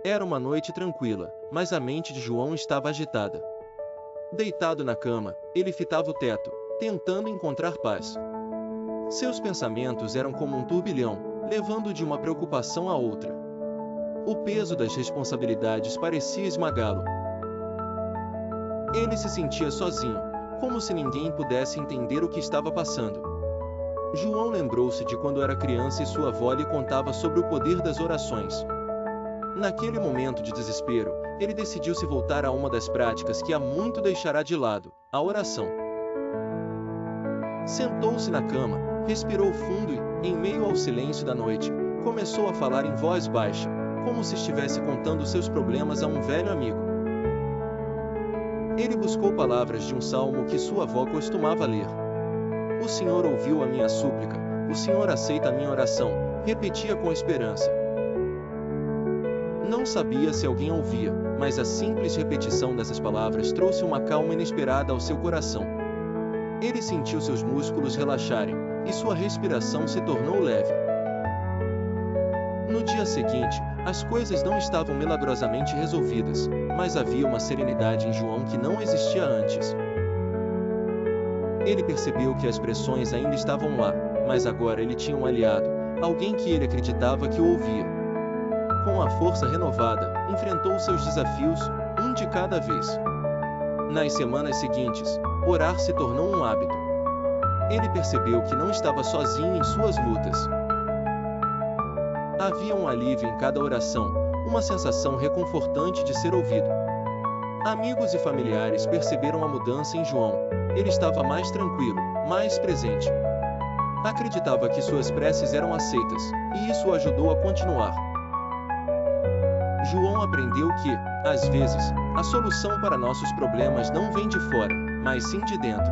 Era uma noite tranquila, mas a mente de João estava agitada. Deitado na cama, ele fitava o teto, tentando encontrar paz. Seus pensamentos eram como um turbilhão, levando de uma preocupação a outra. O peso das responsabilidades parecia esmagá-lo. Ele se sentia sozinho, como se ninguém pudesse entender o que estava passando. João lembrou-se de quando era criança e sua avó lhe contava sobre o poder das orações. Naquele momento de desespero, ele decidiu se voltar a uma das práticas que há muito deixará de lado, a oração. Sentou-se na cama, respirou fundo e, em meio ao silêncio da noite, começou a falar em voz baixa, como se estivesse contando seus problemas a um velho amigo. Ele buscou palavras de um salmo que sua avó costumava ler. O Senhor ouviu a minha súplica, o Senhor aceita a minha oração, repetia com esperança. Não sabia se alguém ouvia, mas a simples repetição dessas palavras trouxe uma calma inesperada ao seu coração. Ele sentiu seus músculos relaxarem, e sua respiração se tornou leve. No dia seguinte, as coisas não estavam milagrosamente resolvidas, mas havia uma serenidade em João que não existia antes. Ele percebeu que as pressões ainda estavam lá, mas agora ele tinha um aliado, alguém que ele acreditava que o ouvia. Com a força renovada, enfrentou seus desafios, um de cada vez. Nas semanas seguintes, orar se tornou um hábito. Ele percebeu que não estava sozinho em suas lutas. Havia um alívio em cada oração, uma sensação reconfortante de ser ouvido. Amigos e familiares perceberam a mudança em João. Ele estava mais tranquilo, mais presente. Acreditava que suas preces eram aceitas, e isso o ajudou a continuar. João aprendeu que, às vezes, a solução para nossos problemas não vem de fora, mas sim de dentro.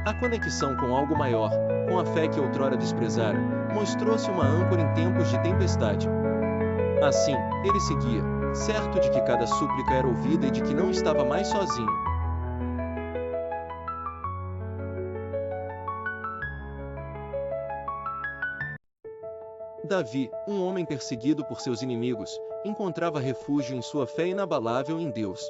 A conexão com algo maior, com a fé que outrora desprezara, mostrou-se uma âncora em tempos de tempestade. Assim, ele seguia, certo de que cada súplica era ouvida e de que não estava mais sozinho. Davi, um homem perseguido por seus inimigos, encontrava refúgio em sua fé inabalável em Deus.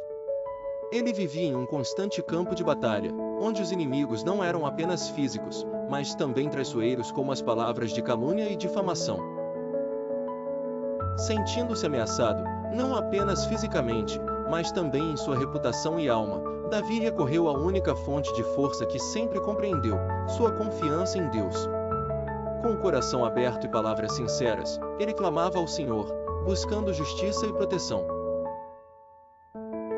Ele vivia em um constante campo de batalha, onde os inimigos não eram apenas físicos, mas também traiçoeiros como as palavras de calúnia e difamação. Sentindo-se ameaçado, não apenas fisicamente, mas também em sua reputação e alma, Davi recorreu à única fonte de força que sempre compreendeu, sua confiança em Deus. Com o coração aberto e palavras sinceras, ele clamava ao Senhor, buscando justiça e proteção.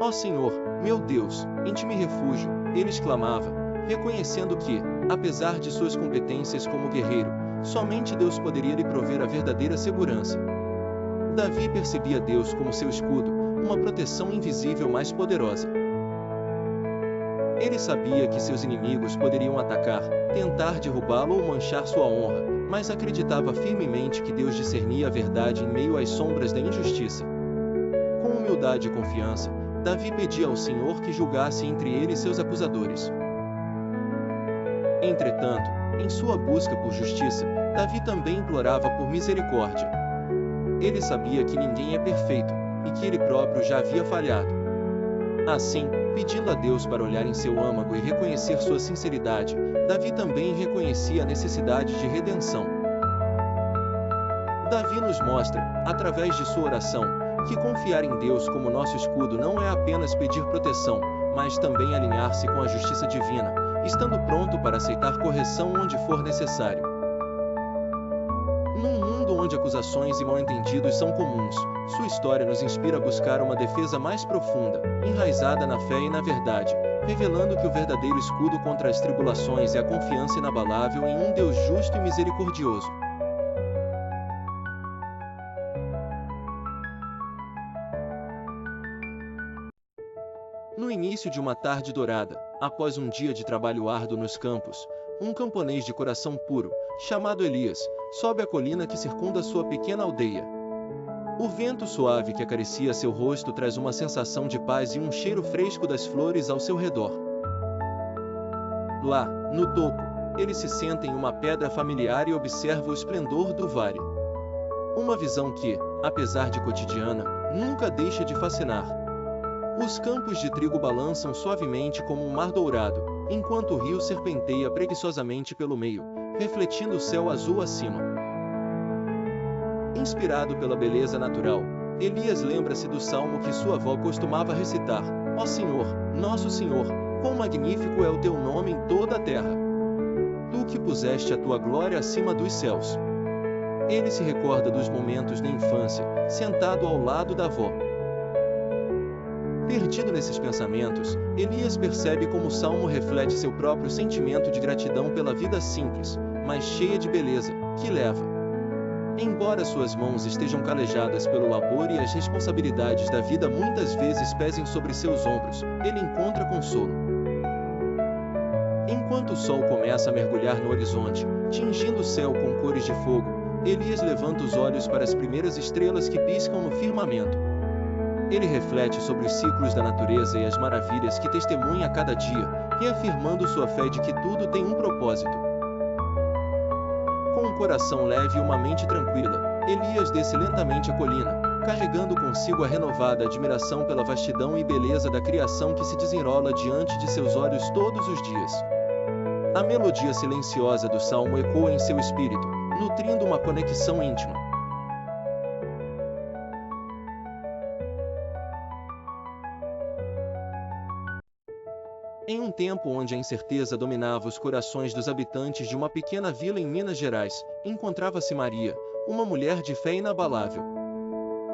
Ó Senhor, meu Deus, em ti me refúgio, ele exclamava, reconhecendo que, apesar de suas competências como guerreiro, somente Deus poderia lhe prover a verdadeira segurança. Davi percebia Deus como seu escudo, uma proteção invisível mais poderosa. Ele sabia que seus inimigos poderiam atacar, tentar derrubá-lo ou manchar sua honra, mas acreditava firmemente que Deus discernia a verdade em meio às sombras da injustiça. Com humildade e confiança, Davi pedia ao Senhor que julgasse entre ele e seus acusadores. Entretanto, em sua busca por justiça, Davi também implorava por misericórdia. Ele sabia que ninguém é perfeito, e que ele próprio já havia falhado. Assim, pedindo a Deus para olhar em seu âmago e reconhecer sua sinceridade, Davi também reconhecia a necessidade de redenção. Davi nos mostra, através de sua oração, que confiar em Deus como nosso escudo não é apenas pedir proteção, mas também alinhar-se com a justiça divina, estando pronto para aceitar correção onde for necessário. Num mundo onde acusações e mal-entendidos são comuns, sua história nos inspira a buscar uma defesa mais profunda, enraizada na fé e na verdade, revelando que o verdadeiro escudo contra as tribulações é a confiança inabalável em um Deus justo e misericordioso. No início de uma tarde dourada, após um dia de trabalho árduo nos campos, um camponês de coração puro, chamado Elias, sobe a colina que circunda sua pequena aldeia. O vento suave que acaricia seu rosto traz uma sensação de paz e um cheiro fresco das flores ao seu redor. Lá, no topo, ele se senta em uma pedra familiar e observa o esplendor do vale. Uma visão que, apesar de cotidiana, nunca deixa de fascinar. Os campos de trigo balançam suavemente como um mar dourado, enquanto o rio serpenteia preguiçosamente pelo meio, refletindo o céu azul acima. Inspirado pela beleza natural, Elias lembra-se do salmo que sua avó costumava recitar: Ó Senhor, nosso Senhor, quão magnífico é o teu nome em toda a terra! Tu que puseste a tua glória acima dos céus. Ele se recorda dos momentos na infância, sentado ao lado da avó. Perdido nesses pensamentos, Elias percebe como o salmo reflete seu próprio sentimento de gratidão pela vida simples, mas cheia de beleza, que leva. Embora suas mãos estejam calejadas pelo labor e as responsabilidades da vida muitas vezes pesem sobre seus ombros, ele encontra consolo. Enquanto o sol começa a mergulhar no horizonte, tingindo o céu com cores de fogo, Elias levanta os olhos para as primeiras estrelas que piscam no firmamento. Ele reflete sobre os ciclos da natureza e as maravilhas que testemunha a cada dia, reafirmando sua fé de que tudo tem um propósito. Com um coração leve e uma mente tranquila, Elias desce lentamente a colina, carregando consigo a renovada admiração pela vastidão e beleza da criação que se desenrola diante de seus olhos todos os dias. A melodia silenciosa do salmo ecoa em seu espírito, nutrindo uma conexão íntima. Em um tempo onde a incerteza dominava os corações dos habitantes de uma pequena vila em Minas Gerais, encontrava-se Maria, uma mulher de fé inabalável.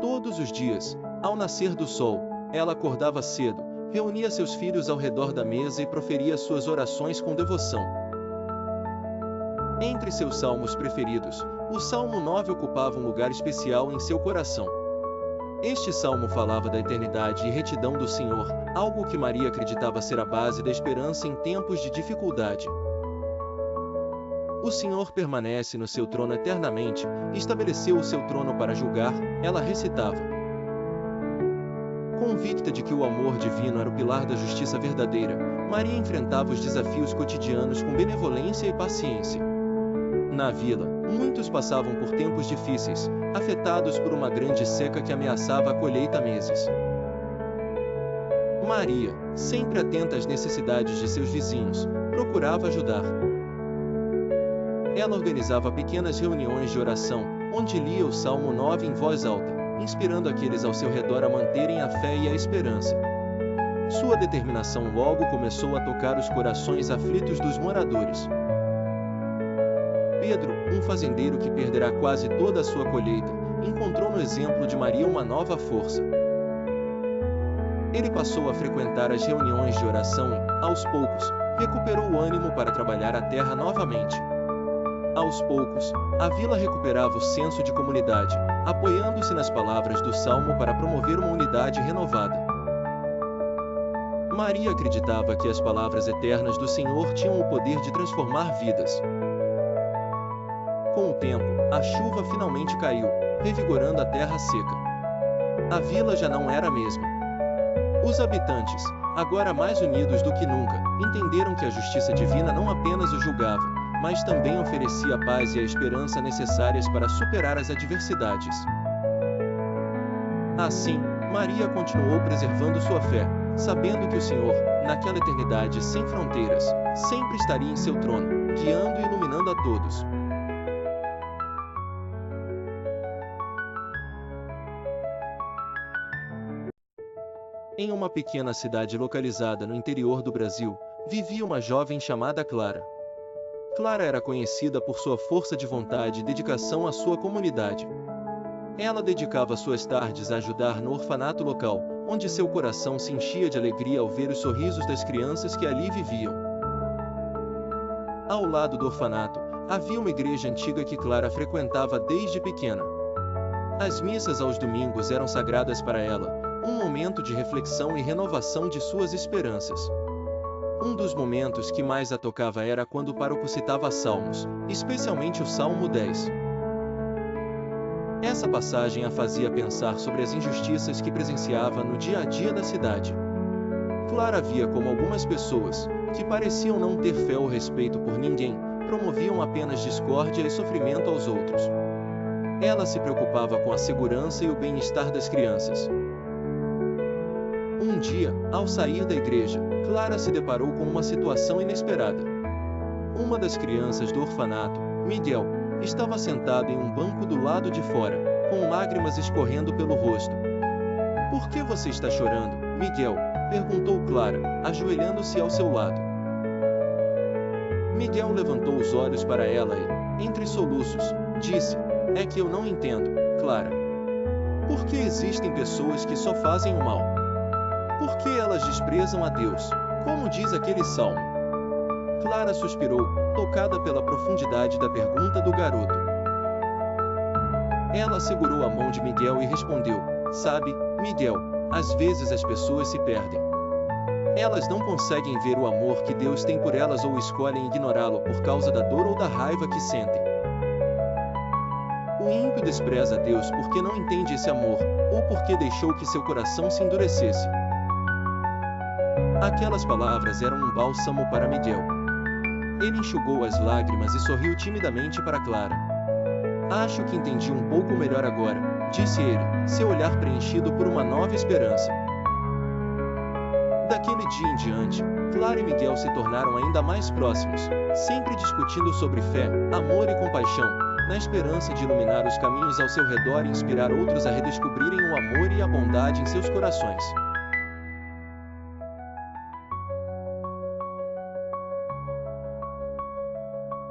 Todos os dias, ao nascer do sol, ela acordava cedo, reunia seus filhos ao redor da mesa e proferia suas orações com devoção. Entre seus salmos preferidos, o Salmo 9 ocupava um lugar especial em seu coração. Este salmo falava da eternidade e retidão do Senhor, algo que Maria acreditava ser a base da esperança em tempos de dificuldade. O Senhor permanece no seu trono eternamente, estabeleceu o seu trono para julgar, ela recitava. Convicta de que o amor divino era o pilar da justiça verdadeira, Maria enfrentava os desafios cotidianos com benevolência e paciência. Na vila, muitos passavam por tempos difíceis, afetados por uma grande seca que ameaçava a colheita há meses. Maria, sempre atenta às necessidades de seus vizinhos, procurava ajudar. Ela organizava pequenas reuniões de oração, onde lia o Salmo 9 em voz alta, inspirando aqueles ao seu redor a manterem a fé e a esperança. Sua determinação logo começou a tocar os corações aflitos dos moradores. Pedro, um fazendeiro que perderá quase toda a sua colheita, encontrou no exemplo de Maria uma nova força. Ele passou a frequentar as reuniões de oração e, aos poucos, recuperou o ânimo para trabalhar a terra novamente. Aos poucos, a vila recuperava o senso de comunidade, apoiando-se nas palavras do Salmo para promover uma unidade renovada. Maria acreditava que as palavras eternas do Senhor tinham o poder de transformar vidas. Com o tempo, a chuva finalmente caiu, revigorando a terra seca. A vila já não era a mesma. Os habitantes, agora mais unidos do que nunca, entenderam que a justiça divina não apenas os julgava, mas também oferecia a paz e a esperança necessárias para superar as adversidades. Assim, Maria continuou preservando sua fé, sabendo que o Senhor, naquela eternidade sem fronteiras, sempre estaria em seu trono, guiando e iluminando a todos. Em uma pequena cidade localizada no interior do Brasil, vivia uma jovem chamada Clara. Clara era conhecida por sua força de vontade e dedicação à sua comunidade. Ela dedicava suas tardes a ajudar no orfanato local, onde seu coração se enchia de alegria ao ver os sorrisos das crianças que ali viviam. Ao lado do orfanato, havia uma igreja antiga que Clara frequentava desde pequena. As missas aos domingos eram sagradas para ela, um momento de reflexão e renovação de suas esperanças. Um dos momentos que mais a tocava era quando o pároco citava salmos, especialmente o Salmo 10. Essa passagem a fazia pensar sobre as injustiças que presenciava no dia a dia da cidade. Clara via como algumas pessoas, que pareciam não ter fé ou respeito por ninguém, promoviam apenas discórdia e sofrimento aos outros. Ela se preocupava com a segurança e o bem-estar das crianças. Um dia, ao sair da igreja, Clara se deparou com uma situação inesperada. Uma das crianças do orfanato, Miguel, estava sentado em um banco do lado de fora, com lágrimas escorrendo pelo rosto. "Por que você está chorando, Miguel?", perguntou Clara, ajoelhando-se ao seu lado. Miguel levantou os olhos para ela e, entre soluços, disse: "É que eu não entendo, Clara. Por que existem pessoas que só fazem o mal? Por que elas desprezam a Deus, como diz aquele salmo?" Clara suspirou, tocada pela profundidade da pergunta do garoto. Ela segurou a mão de Miguel e respondeu: "Sabe, Miguel, às vezes as pessoas se perdem. Elas não conseguem ver o amor que Deus tem por elas ou escolhem ignorá-lo por causa da dor ou da raiva que sentem. O ímpio despreza a Deus porque não entende esse amor, ou porque deixou que seu coração se endurecesse." Aquelas palavras eram um bálsamo para Miguel. Ele enxugou as lágrimas e sorriu timidamente para Clara. "Acho que entendi um pouco melhor agora", disse ele, seu olhar preenchido por uma nova esperança. Daquele dia em diante, Clara e Miguel se tornaram ainda mais próximos, sempre discutindo sobre fé, amor e compaixão, na esperança de iluminar os caminhos ao seu redor e inspirar outros a redescobrirem o amor e a bondade em seus corações.